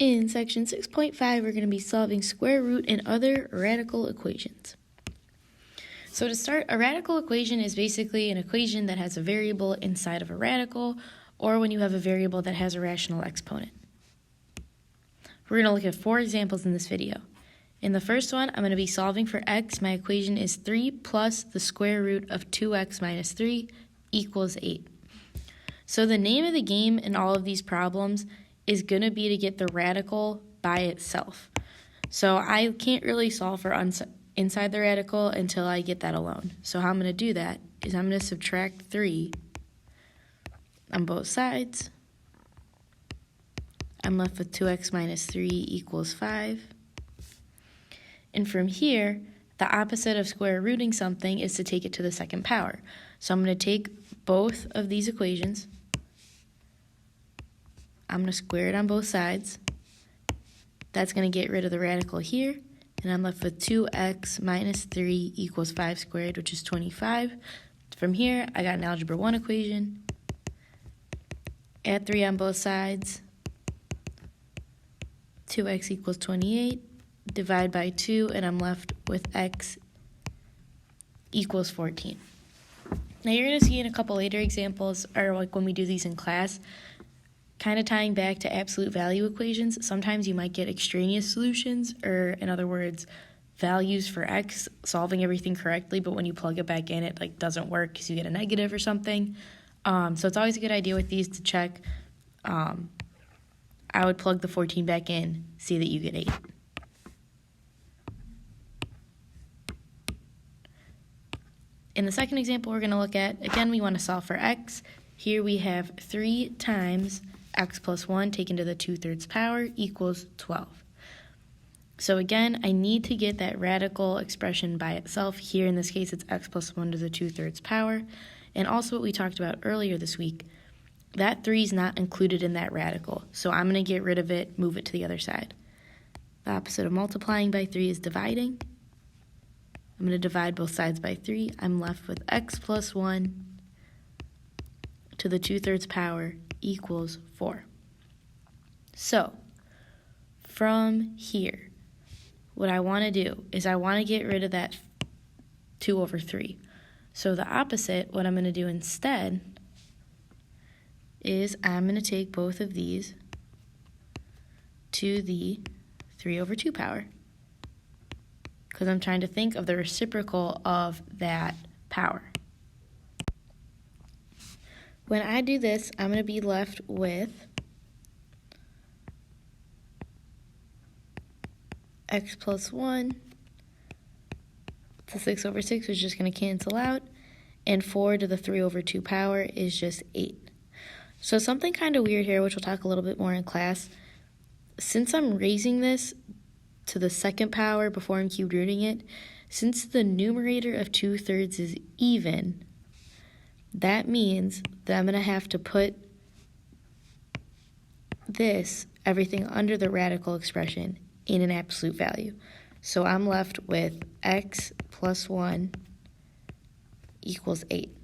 In section 6.5, we're going to be solving square root and other radical equations. So to start, a radical equation is basically an equation that has a variable inside of a radical, or when you have a variable that has a rational exponent. We're going to look at 4 examples in this video. In the first one, I'm going to be solving for x. My equation is 3 plus the square root of 2x minus 3 equals 8. So the name of the game in all of these problems is going to be to get the radical by itself. So I can't really solve for inside the radical until I get that alone. So how I'm going to do that is I'm going to subtract 3 on both sides. I'm left with 2x minus 3 equals 5. And from here, the opposite of square rooting something is to take it to the second power. So I'm going to take both of these equations. I'm going to square it on both sides. That's going to get rid of the radical here. And I'm left with 2x minus 3 equals 5 squared, which is 25. From here, I got an algebra 1 equation. Add 3 on both sides. 2x equals 28. Divide by 2, and I'm left with x equals 14. Now you're going to see in a couple later examples, or like when we do these in class, kind of tying back to absolute value equations, sometimes you might get extraneous solutions, or in other words, values for x, solving everything correctly, but when you plug it back in, it like doesn't work because you get a negative or something. So it's always a good idea with these to check. I would plug the 14 back in, see that you get 8. In the second example we're going to look at, again, we want to solve for x. Here we have 3 times x plus 1 taken to the 2/3 power equals 12. So again, I need to get that radical expression by itself. Here in this case, it's x plus 1 to the 2/3 power. And also what we talked about earlier this week, that 3 is not included in that radical. So I'm going to get rid of it, move it to the other side. The opposite of multiplying by 3 is dividing. I'm going to divide both sides by 3. I'm left with x plus 1 to the 2/3 power equals 4. So, from here, what I want to do is I want to get rid of that 2 over 3. So the opposite, what I'm going to do instead, is I'm going to take both of these to the 3 over 2 power. Because I'm trying to think of the reciprocal of that power. When I do this, I'm going to be left with x plus 1 to 6 over 6 is just going to cancel out, and 4 to the 3 over 2 power is just 8. So something kind of weird here, which we'll talk a little bit more in class. Since I'm raising this to the second power before I'm cube rooting it, since the numerator of 2/3 is even, that means that I'm going to have to put everything under the radical expression, in an absolute value. So I'm left with x plus 1 equals 8.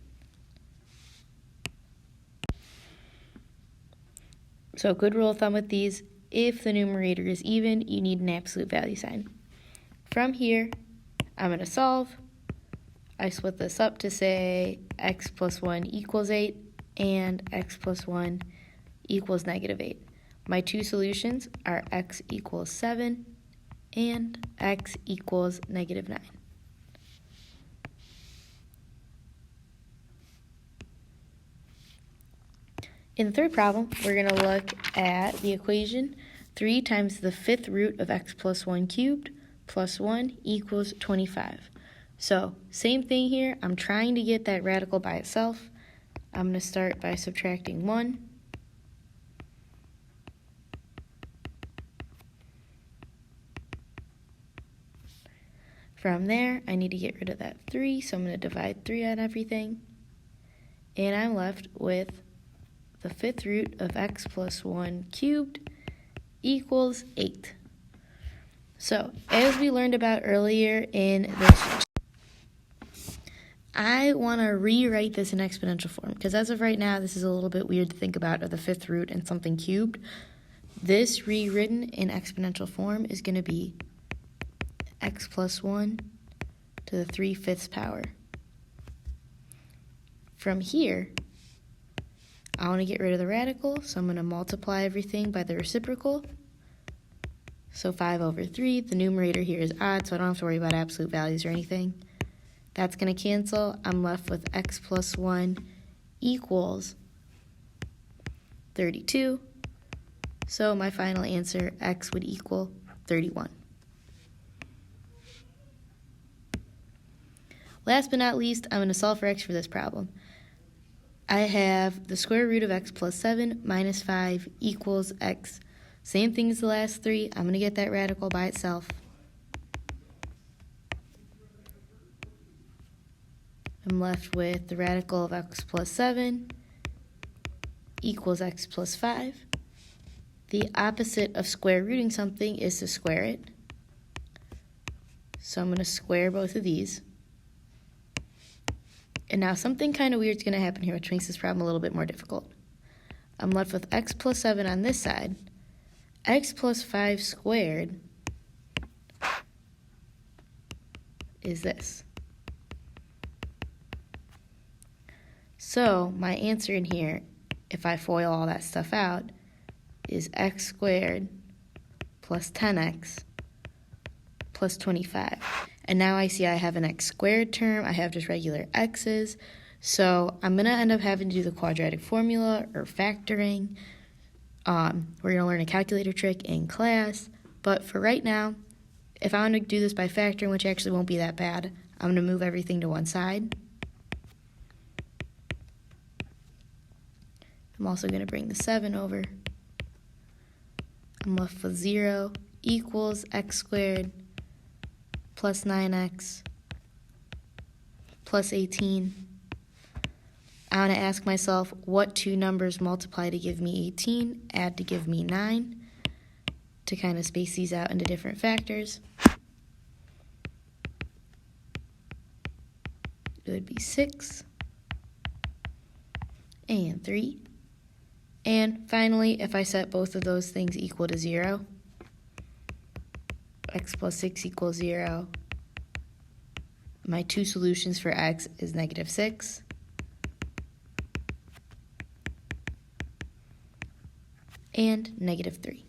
So a good rule of thumb with these, if the numerator is even, you need an absolute value sign. From here, I'm going to solve. I split this up to say x plus 1 equals 8 and x plus 1 equals negative 8. My two solutions are x equals 7 and x equals negative 9. In the third problem, we're going to look at the equation 3 times the 5th root of x plus 1 cubed plus 1 equals 25. So, same thing here. I'm trying to get that radical by itself. I'm going to start by subtracting 1. From there, I need to get rid of that 3, so I'm going to divide 3 on everything. And I'm left with the 5th root of x plus 1 cubed equals 8. So, as we learned about earlier in this, I want to rewrite this in exponential form, because as of right now, this is a little bit weird to think about of the 5th root and something cubed. This rewritten in exponential form is going to be x plus 1 to the 3/5 power. From here, I want to get rid of the radical, so I'm going to multiply everything by the reciprocal. So 5/3, the numerator here is odd, so I don't have to worry about absolute values or anything. That's going to cancel. I'm left with x plus 1 equals 32. So my final answer, x would equal 31. Last but not least, I'm going to solve for x for this problem. I have the square root of x plus 7 minus 5 equals x. Same thing as the last three. I'm going to get that radical by itself. I'm left with the radical of x plus 7 equals x plus 5. The opposite of square rooting something is to square it. So I'm going to square both of these. And now something kind of weird is going to happen here, which makes this problem a little bit more difficult. I'm left with x plus 7 on this side. X plus 5 squared is this. So my answer in here, if I FOIL all that stuff out, is x squared plus 10x plus 25. And now I see I have an x squared term. I have just regular x's. So I'm going to end up having to do the quadratic formula or factoring. We're going to learn a calculator trick in class. But for right now, if I want to do this by factoring, which actually won't be that bad, I'm going to move everything to one side. I'm also going to bring the 7 over. I'm left with 0 equals x squared plus 9x plus 18. I want to ask myself, what two numbers multiply to give me 18, add to give me 9, to kind of space these out into different factors. It would be 6 and 3. And finally, if I set both of those things equal to 0, x plus 6 equals 0, my two solutions for x is -6 and -3.